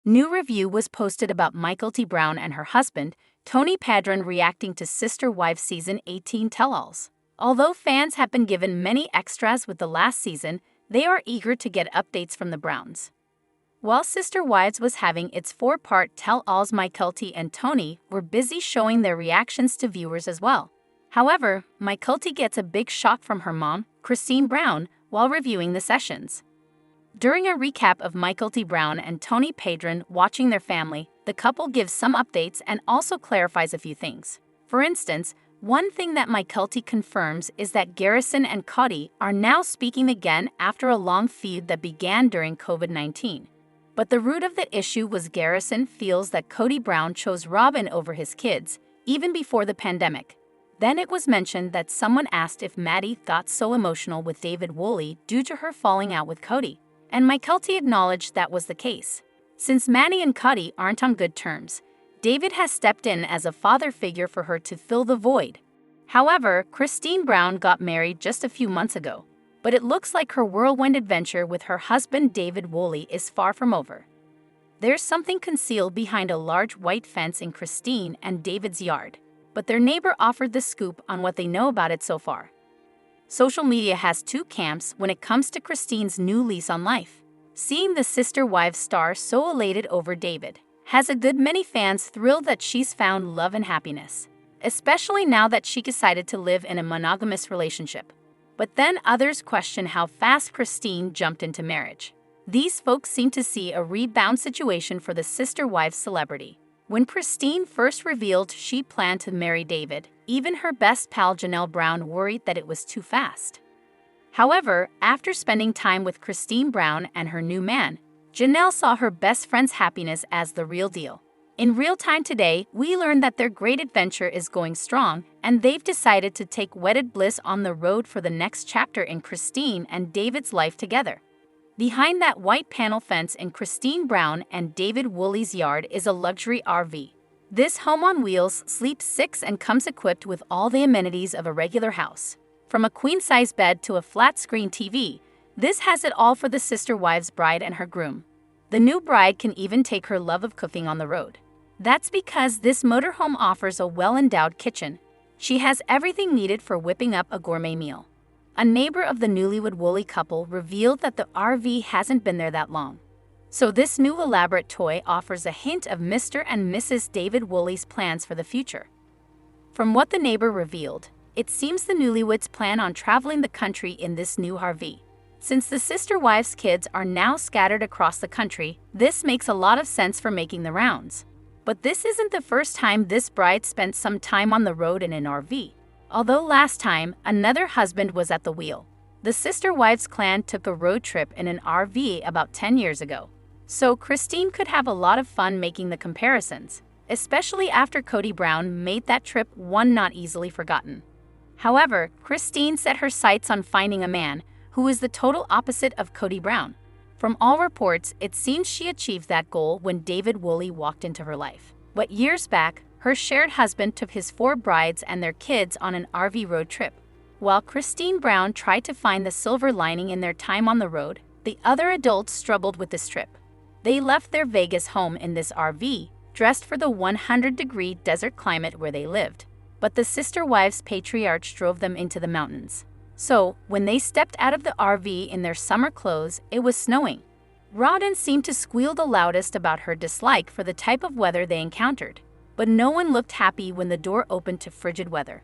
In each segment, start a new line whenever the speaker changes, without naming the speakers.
New review was posted about Michael T. Brown and her husband, Tony Padron, reacting to Sister Wives Season 18 tell-alls. Although fans have been given many extras with the last season, they are eager to get updates from the Browns. While Sister Wives was having its 4-part tell-alls, Michael T. and Tony were busy showing their reactions to viewers as well. However, Michael T. gets a big shock from her mom, Christine Brown, while reviewing the sessions. During a recap of Michael T. Brown and Tony Padron watching their family, the couple gives some updates and also clarifies a few things. For instance, one thing that Michael T. confirms is that Garrison and Cody are now speaking again after a long feud that began during COVID-19. But the root of the issue was Garrison feels that Cody Brown chose Robyn over his kids, even before the pandemic. Then it was mentioned that someone asked if Maddie got so emotional with David Woolley due to her falling out with Cody. And Michael T. acknowledged that was the case. Since Maddie and Cody aren't on good terms, David has stepped in as a father figure for her to fill the void. However, Christine Brown got married just a few months ago, but it looks like her whirlwind adventure with her husband David Woolley is far from over. There's something concealed behind a large white fence in Christine and David's yard, but their neighbor offered the scoop on what they know about it so far. Social media has two camps when it comes to Christine's new lease on life. Seeing the Sister Wives star so elated over David has a good many fans thrilled that she's found love and happiness, especially now that she decided to live in a monogamous relationship. But then others question how fast Christine jumped into marriage. These folks seem to see a rebound situation for the Sister Wives celebrity. When Christine first revealed she planned to marry David, even her best pal Janelle Brown worried that it was too fast. However, after spending time with Christine Brown and her new man, Janelle saw her best friend's happiness as the real deal. In real time today, we learned that their great adventure is going strong, and they've decided to take wedded bliss on the road for the next chapter in Christine and David's life together. Behind that white panel fence in Christine Brown and David Woolley's yard is a luxury RV. This home on wheels sleeps 6 and comes equipped with all the amenities of a regular house. From a queen-size bed to a flat-screen TV, this has it all for the Sister Wives bride and her groom. The new bride can even take her love of cooking on the road. That's because this motorhome offers a well-endowed kitchen. She has everything needed for whipping up a gourmet meal. A neighbor of the newlywed Woolley couple revealed that the RV hasn't been there that long. So this new elaborate toy offers a hint of Mr. and Mrs. David Woolley's plans for the future. From what the neighbor revealed, it seems the newlyweds plan on traveling the country in this new RV. Since the Sister Wives kids are now scattered across the country, this makes a lot of sense for making the rounds. But this isn't the first time this bride spent some time on the road in an RV. Although last time, another husband was at the wheel. The Sister Wives clan took a road trip in an RV about 10 years ago. So Christine could have a lot of fun making the comparisons, especially after Cody Brown made that trip one not easily forgotten. However, Christine set her sights on finding a man who is the total opposite of Cody Brown. From all reports, it seems she achieved that goal when David Woolley walked into her life. But years back, her shared husband took his 4 brides and their kids on an RV road trip. While Christine Brown tried to find the silver lining in their time on the road, the other adults struggled with this trip. They left their Vegas home in this RV, dressed for the 100-degree desert climate where they lived. But the Sister Wives patriarch drove them into the mountains. So, when they stepped out of the RV in their summer clothes, it was snowing. Robyn seemed to squeal the loudest about her dislike for the type of weather they encountered. But no one looked happy when the door opened to frigid weather.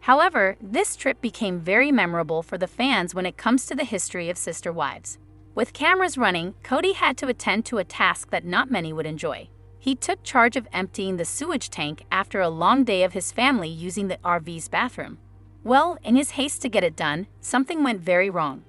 However, this trip became very memorable for the fans when it comes to the history of Sister Wives. With cameras running, Cody had to attend to a task that not many would enjoy. He took charge of emptying the sewage tank after a long day of his family using the RV's bathroom. Well, in his haste to get it done, something went very wrong.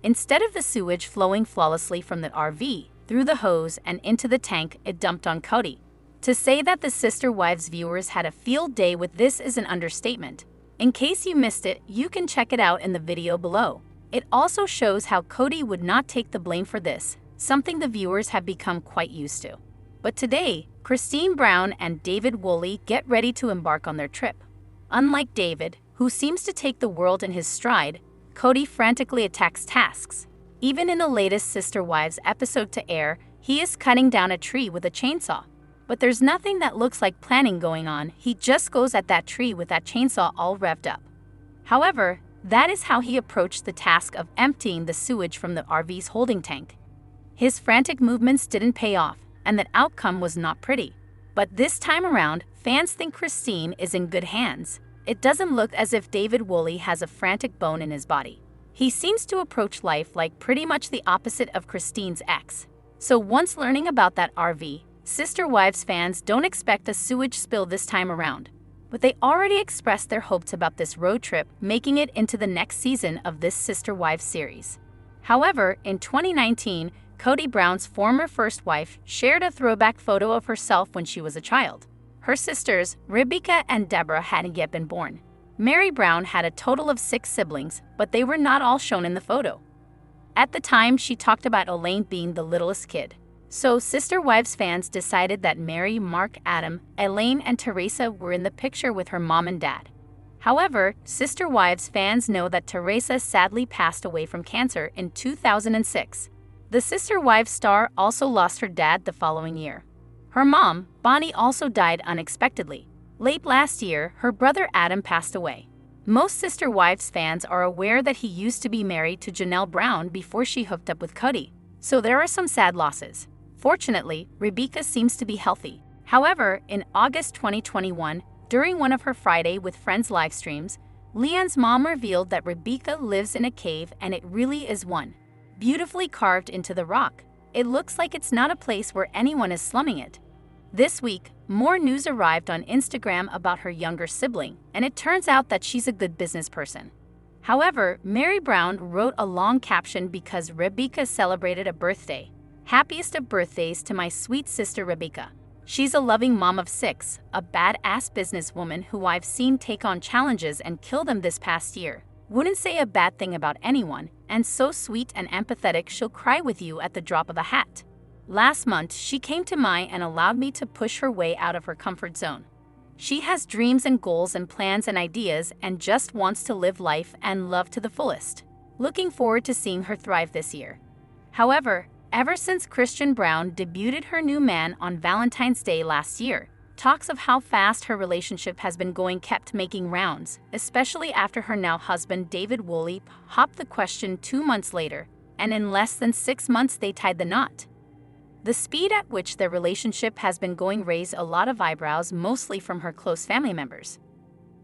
Instead of the sewage flowing flawlessly from the RV, through the hose and into the tank, it dumped on Cody. To say that the Sister Wives viewers had a field day with this is an understatement. In case you missed it, you can check it out in the video below. It also shows how Cody would not take the blame for this, something the viewers have become quite used to. But today, Christine Brown and David Woolley get ready to embark on their trip. Unlike David, who seems to take the world in his stride, Cody frantically attacks tasks. Even in the latest Sister Wives episode to air, He is cutting down a tree with a chainsaw. But there's nothing that looks like planning going on. He just goes at that tree with that chainsaw all revved up. However, that is how he approached the task of emptying the sewage from the RV's holding tank. His frantic movements didn't pay off, and the outcome was not pretty. But this time around, fans think Christine is in good hands. It doesn't look as if David Woolley has a frantic bone in his body. He seems to approach life like pretty much the opposite of Christine's ex. So once learning about that RV, Sister Wives fans don't expect a sewage spill this time around. But they already expressed their hopes about this road trip making it into the next season of this Sister Wives series. However, in 2019, Kody Brown's former first wife shared a throwback photo of herself when she was a child. Her sisters, Rebecca and Deborah, hadn't yet been born. Mary Brown had a total of 6 siblings, but they were not all shown in the photo. At the time, she talked about Elaine being the littlest kid. So Sister Wives fans decided that Mary, Mark, Adam, Elaine, and Teresa were in the picture with her mom and dad. However, Sister Wives fans know that Teresa sadly passed away from cancer in 2006. The Sister Wives star also lost her dad the following year. Her mom, Bonnie, also died unexpectedly. Late last year, her brother Adam passed away. Most Sister Wives fans are aware that he used to be married to Janelle Brown before she hooked up with Kody. So there are some sad losses. Fortunately, Rebecca seems to be healthy. However, in August 2021, during one of her Friday with Friends live streams, Leanne's mom revealed that Rebecca lives in a cave, and it really is one. Beautifully carved into the rock. It looks like it's not a place where anyone is slumming it. This week, more news arrived on Instagram about her younger sibling, and it turns out that she's a good business person. However, Mary Brown wrote a long caption because Rebecca celebrated a birthday. Happiest of birthdays to my sweet sister Rebecca. She's a loving mom of 6, a badass businesswoman who I've seen take on challenges and kill them this past year. Wouldn't say a bad thing about anyone, and so sweet and empathetic she'll cry with you at the drop of a hat. Last month, she came to mine and allowed me to push her way out of her comfort zone. She has dreams and goals and plans and ideas and just wants to live life and love to the fullest. Looking forward to seeing her thrive this year. However, ever since Christian Brown debuted her new man on Valentine's Day last year, talks of how fast her relationship has been going kept making rounds, especially after her now husband David Woolley hopped the question 2 months later, and in less than 6 months they tied the knot. The speed at which their relationship has been going raised a lot of eyebrows, mostly from her close family members.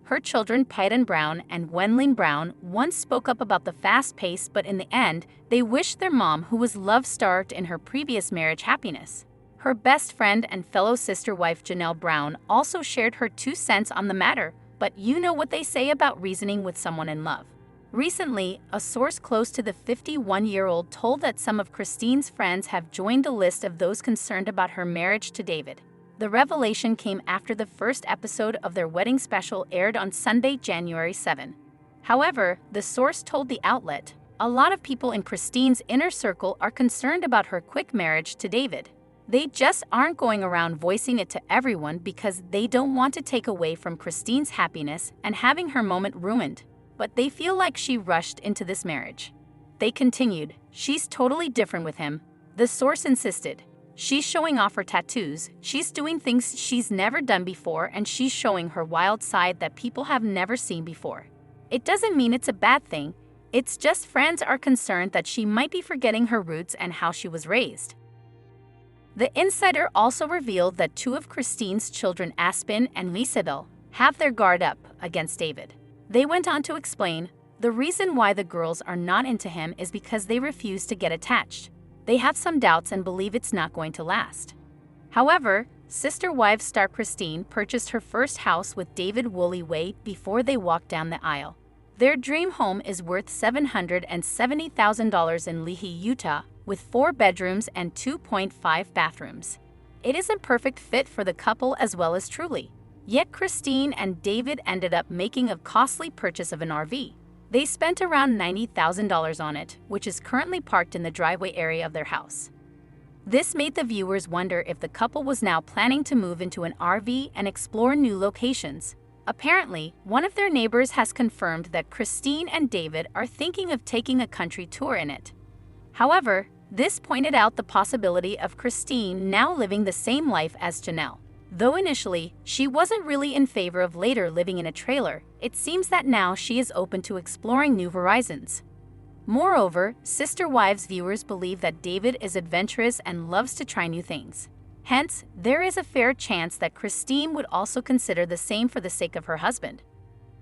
Her children, Peyton Brown and Wenlyn Brown, once spoke up about the fast pace, but in the end, they wished their mom, who was love-starved in her previous marriage, happiness. Her best friend and fellow sister wife Janelle Brown also shared her 2 cents on the matter, but you know what they say about reasoning with someone in love. Recently, a source close to the 51-year-old told that some of Christine's friends have joined the list of those concerned about her marriage to David. The revelation came after the first episode of their wedding special aired on Sunday, January 7. However, the source told the outlet, a lot of people in Christine's inner circle are concerned about her quick marriage to David. They just aren't going around voicing it to everyone because they don't want to take away from Christine's happiness and having her moment ruined. But they feel like she rushed into this marriage. They continued, she's totally different with him. The source insisted. She's showing off her tattoos, she's doing things she's never done before, and she's showing her wild side that people have never seen before. It doesn't mean it's a bad thing, it's just friends are concerned that she might be forgetting her roots and how she was raised. The insider also revealed that 2 of Christine's children, Aspen and Lisabel, have their guard up against David. They went on to explain, the reason why the girls are not into him is because they refuse to get attached. They have some doubts and believe it's not going to last. However, Sister Wives star Christine purchased her first house with David Woolley way before they walked down the aisle. Their dream home is worth $770,000 in Lehi, Utah, with 4 bedrooms and 2.5 bathrooms. It is a perfect fit for the couple as well as Truly. Yet Christine and David ended up making a costly purchase of an RV. They spent around $90,000 on it, which is currently parked in the driveway area of their house. This made the viewers wonder if the couple was now planning to move into an RV and explore new locations. Apparently, one of their neighbors has confirmed that Christine and David are thinking of taking a country tour in it. However, This pointed out the possibility of Christine now living the same life as Janelle. Though initially, she wasn't really in favor of later living in a trailer, it seems that now she is open to exploring new horizons. Moreover, Sister Wives viewers believe that David is adventurous and loves to try new things. Hence, there is a fair chance that Christine would also consider the same for the sake of her husband.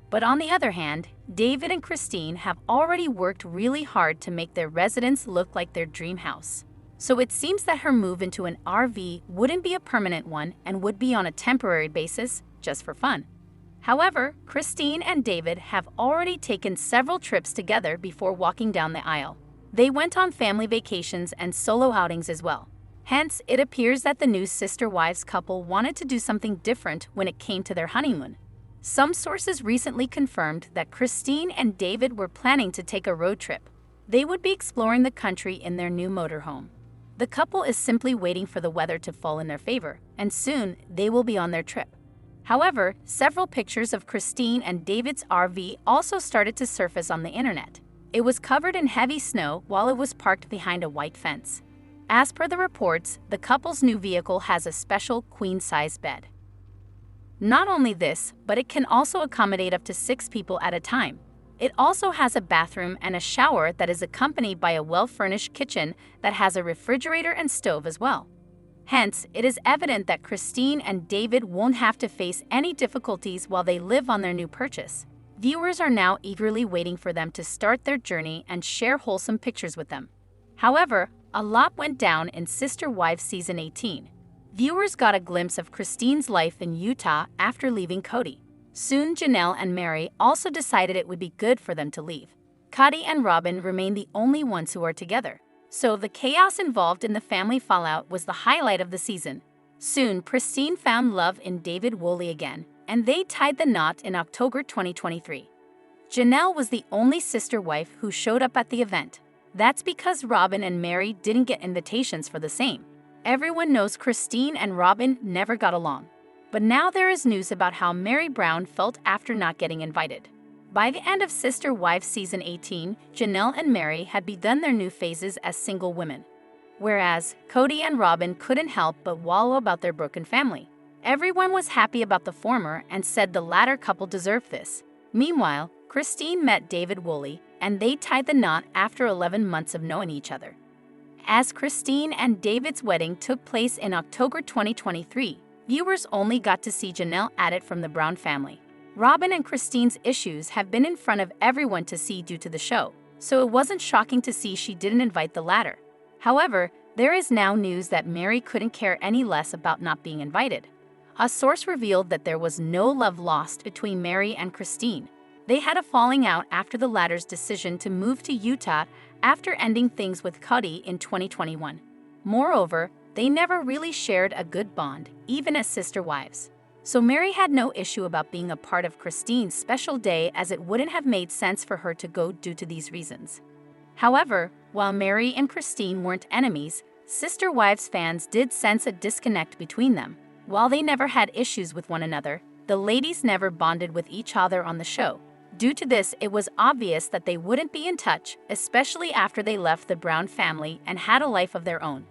But on the other hand, David and Christine have already worked really hard to make their residence look like their dream house. So it seems that her move into an RV wouldn't be a permanent one and would be on a temporary basis, just for fun. However, Christine and David have already taken several trips together before walking down the aisle. They went on family vacations and solo outings as well. Hence, it appears that the new Sister Wives couple wanted to do something different when it came to their honeymoon. Some sources recently confirmed that Christine and David were planning to take a road trip. They would be exploring the country in their new motorhome. The couple is simply waiting for the weather to fall in their favor, and soon they will be on their trip. However, several pictures of Christine and David's RV also started to surface on the internet. It was covered in heavy snow while it was parked behind a white fence. As per the reports, the couple's new vehicle has a special queen-size bed. Not only this, but it can also accommodate up to 6 people at a time. It also has a bathroom and a shower that is accompanied by a well-furnished kitchen that has a refrigerator and stove as well. Hence, it is evident that Christine and David won't have to face any difficulties while they live on their new purchase. Viewers are now eagerly waiting for them to start their journey and share wholesome pictures with them. However, a lot went down in Sister Wives Season 18. Viewers got a glimpse of Christine's life in Utah after leaving Cody. Soon, Janelle and Mary also decided it would be good for them to leave. Cody and Robyn remain the only ones who are together. So the chaos involved in the family fallout was the highlight of the season. Soon, Christine found love in David Woolley again, and they tied the knot in October 2023. Janelle was the only sister wife who showed up at the event. That's because Robyn and Mary didn't get invitations for the same. Everyone knows Christine and Robyn never got along. But now there is news about how Mary Brown felt after not getting invited. By the end of Sister Wives Season 18, Janelle and Mary had begun their new phases as single women. Whereas Cody and Robyn couldn't help but wallow about their broken family. Everyone was happy about the former and said the latter couple deserved this. Meanwhile, Christine met David Woolley, and they tied the knot after 11 months of knowing each other. As Christine and David's wedding took place in October 2023, viewers only got to see Janelle at it from the Brown family. Robyn and Christine's issues have been in front of everyone to see due to the show, so it wasn't shocking to see she didn't invite the latter. However, there is now news that Mary couldn't care any less about not being invited. A source revealed that there was no love lost between Mary and Christine. They had a falling out after the latter's decision to move to Utah after ending things with Cody in 2021. Moreover, they never really shared a good bond, even as sister wives. So Mary had no issue about being a part of Christine's special day, as it wouldn't have made sense for her to go due to these reasons. However, while Mary and Christine weren't enemies, Sister Wives fans did sense a disconnect between them. While they never had issues with one another, the ladies never bonded with each other on the show. Due to this, it was obvious that they wouldn't be in touch, especially after they left the Brown family and had a life of their own.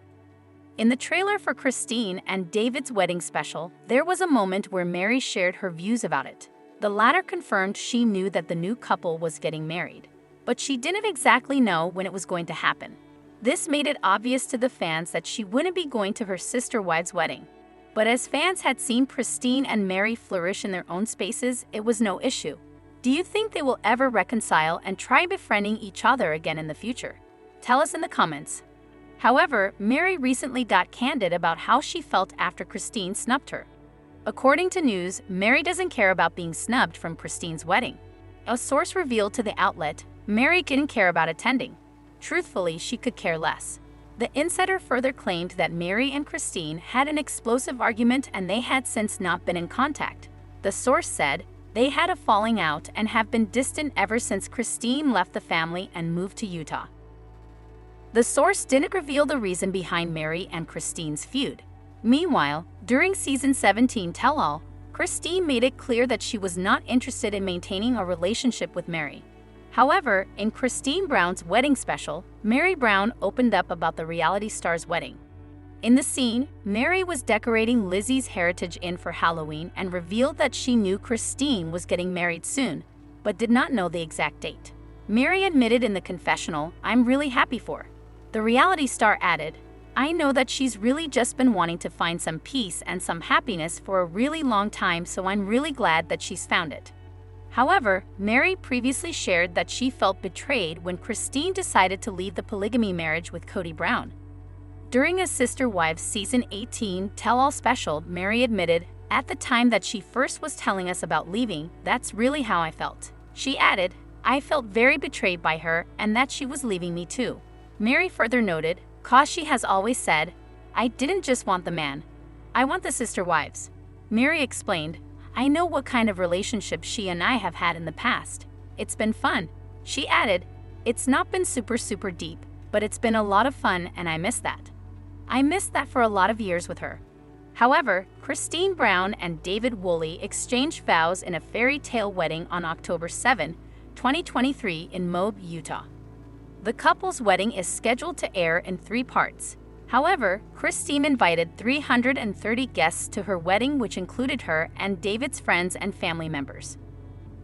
In the trailer for Christine and David's wedding special, there was a moment where Mary shared her views about it. The latter confirmed she knew that the new couple was getting married, but she didn't exactly know when it was going to happen. This made it obvious to the fans that she wouldn't be going to her sister wives' wedding. But as fans had seen Christine and Mary flourish in their own spaces, it was no issue. Do you think they will ever reconcile and try befriending each other again in the future? Tell us in the comments. However, Mary recently got candid about how she felt after Christine snubbed her. According to news, Mary doesn't care about being snubbed from Christine's wedding. A source revealed to the outlet, Mary didn't care about attending. Truthfully, she could care less. The insider further claimed that Mary and Christine had an explosive argument and they had since not been in contact. The source said they had a falling out and have been distant ever since Christine left the family and moved to Utah. The source didn't reveal the reason behind Mary and Christine's feud. Meanwhile, during Season 17 Tell-All, Christine made it clear that she was not interested in maintaining a relationship with Mary. However, in Christine Brown's wedding special, Meri Brown opened up about the reality star's wedding. In the scene, Meri was decorating Lizzie's Heritage Inn for Halloween and revealed that she knew Christine was getting married soon, but did not know the exact date. Meri admitted in the confessional, "I'm really happy for her." The reality star added, "I know that she's really just been wanting to find some peace and some happiness for a really long time, so I'm really glad that she's found it." However, Meri previously shared that she felt betrayed when Christine decided to leave the polygamy marriage with Kody Brown. During a Sister Wives Season 18 tell-all special, Meri admitted, "At the time that she first was telling us about leaving, that's really how I felt." She added, "I felt very betrayed by her and that she was leaving me too." Meri further noted, "'Cause she has always said, I didn't just want the man, I want the sister wives." Meri explained, "I know what kind of relationship she and I have had in the past. It's been fun." She added, "It's not been super deep, but it's been a lot of fun and I miss that. I missed that for a lot of years with her." However, Christine Brown and David Woolley exchanged vows in a fairy tale wedding on October 7, 2023 in Moab, Utah. The couple's wedding is scheduled to air in 3 parts. However, Christine invited 330 guests to her wedding, which included her and David's friends and family members.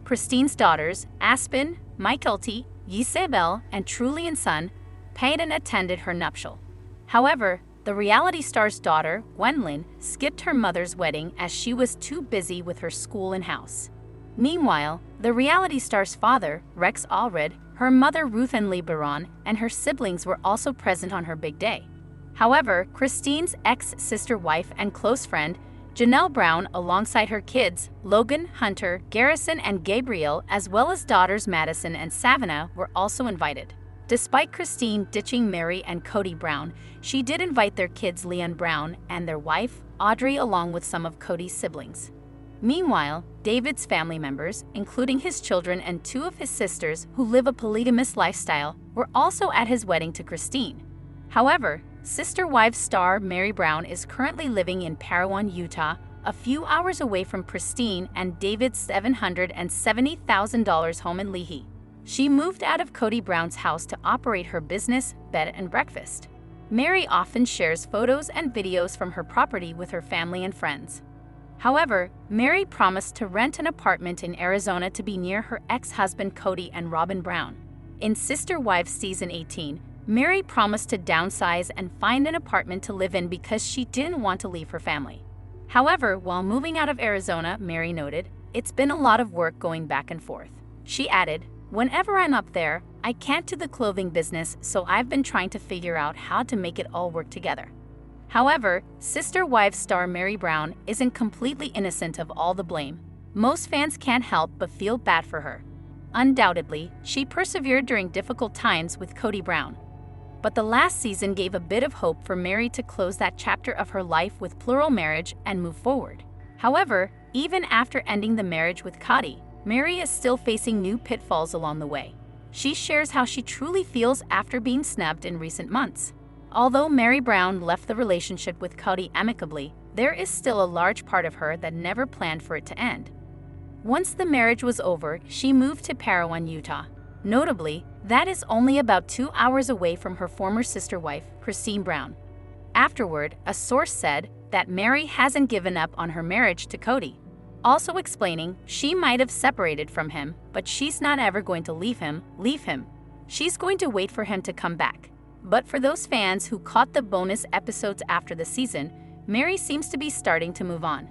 Christine's daughters, Aspen, Mykelti, Isabel, and Trulian son, Peyton attended her nuptial. However, the reality star's daughter, Gwendolyn, skipped her mother's wedding as she was too busy with her school and house. Meanwhile, the reality star's father, Rex Allred, her mother Ruth Ann Lee Baron, and her siblings were also present on her big day. However, Christine's ex-sister wife and close friend, Janelle Brown, alongside her kids, Logan, Hunter, Garrison, and Gabriel, as well as daughters Madison and Savannah, were also invited. Despite Christine ditching Meri and Kody Brown, she did invite their kids Leon Brown and their wife, Audrey, along with some of Kody's siblings. Meanwhile, David's family members, including his children and 2 of his sisters who live a polygamous lifestyle, were also at his wedding to Christine. However, Sister Wives star Meri Brown is currently living in Parowan, Utah, a few hours away from Christine and David's $770,000 home in Lehi. She moved out of Kody Brown's house to operate her business, bed and breakfast. Meri often shares photos and videos from her property with her family and friends. However, Meri promised to rent an apartment in Arizona to be near her ex-husband Kody and Robyn Brown. In Sister Wives Season 18, Meri promised to downsize and find an apartment to live in because she didn't want to leave her family. However, while moving out of Arizona, Meri noted, "It's been a lot of work going back and forth." She added, "Whenever I'm up there, I can't do the clothing business, so I've been trying to figure out how to make it all work together." However, Sister Wives star Meri Brown isn't completely innocent of all the blame. Most fans can't help but feel bad for her. Undoubtedly, she persevered during difficult times with Kody Brown. But the last season gave a bit of hope for Meri to close that chapter of her life with plural marriage and move forward. However, even after ending the marriage with Kody, Meri is still facing new pitfalls along the way. She shares how she truly feels after being snubbed in recent months. Although Meri Brown left the relationship with Kody amicably, there is still a large part of her that never planned for it to end. Once the marriage was over, she moved to Parowan, Utah. Notably, that is only about 2 hours away from her former sister wife, Christine Brown. Afterward, a source said that Meri hasn't given up on her marriage to Kody, also explaining she might have separated from him, but she's not ever going to leave him. She's going to wait for him to come back. But for those fans who caught the bonus episodes after the season, Meri seems to be starting to move on.